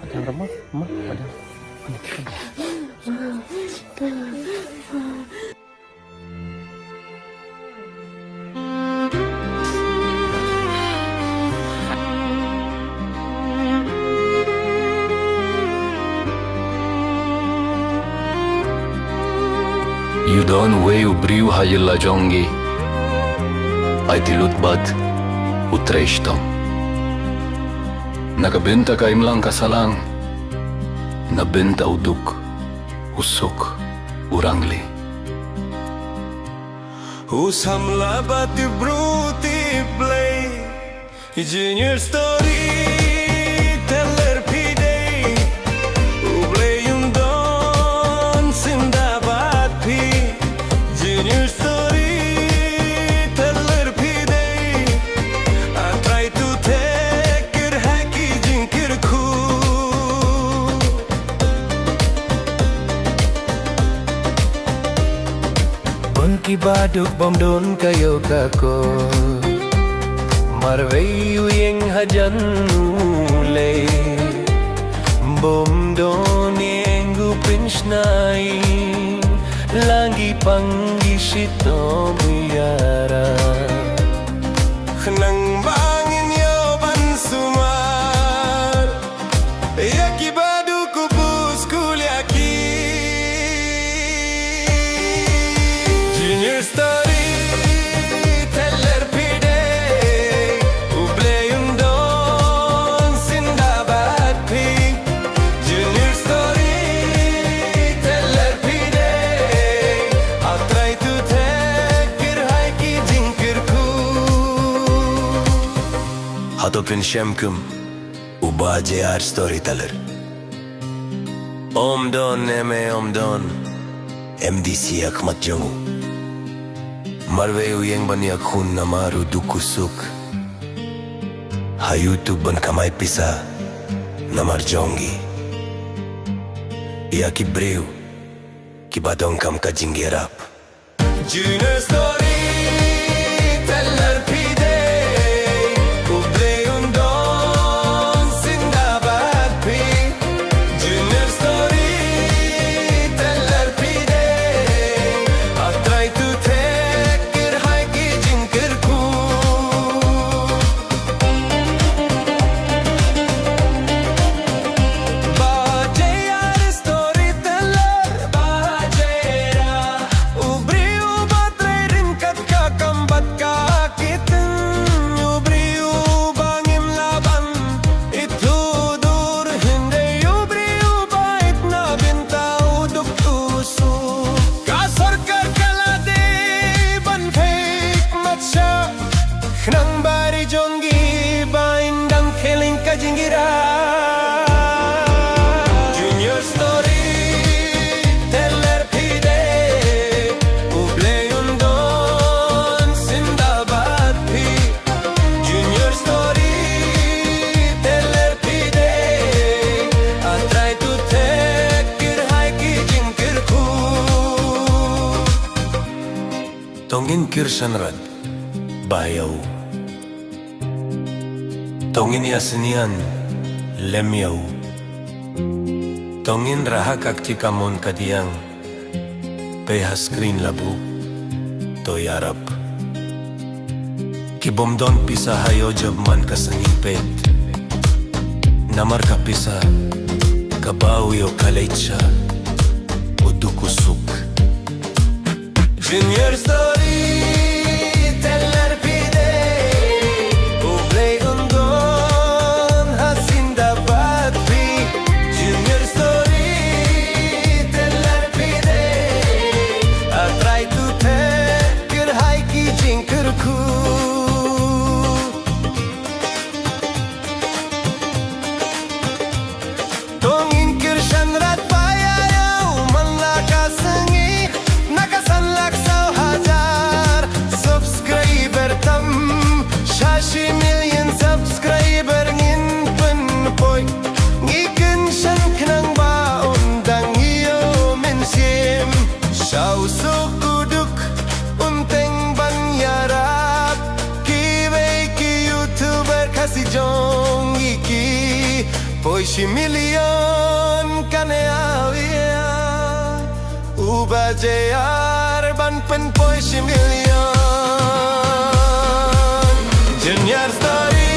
Ada yang remuk, Ma? Ada. You don't way ubriu hayilla jongi. Ai tilut bad utreishtam. Nakabenta ka imlang kasalang. Nabenta uduk usok urangli. Usamla bati bruti play. Junior story teller pide. Ublay yung don sindabat pi. Junior story teller pide. I try to take it haki jinkir ku. Bunki baduk bom don kayo kako. Marveyu yang hajan mulai Bom don yang gupin snai Lagi panggi sito muyara Nang bangin yoban sumar Yaki badu kubus kuliaki Junior story Hatopin şemküm Ubaje ar storyteller Omdon eme omdon MDC akmat jongu Marveu yang banyak khun namaru dukusuk Hayutu ban kamay pisa Namar jongi Ia ki breu Ki badong kam ka jinggerap Junior story Nang bari jongi baindang keling ka jinggira Junior story teller pide Ublay undon sindabat pi Junior story teller pide I try to take it haiki jingkir ku Tongin kirsanrad bayaw Tongin yasnian lemyaw Tongin rahak akti kamon kadiyang Peha screen labu to yarap Kibomdon pisa hayo job man kasangipet Namar ka pisa kabaw yo kalecha Udukusuk Junior story Poisi milion kaneawia Ubajear ban pen poisi milion Junior story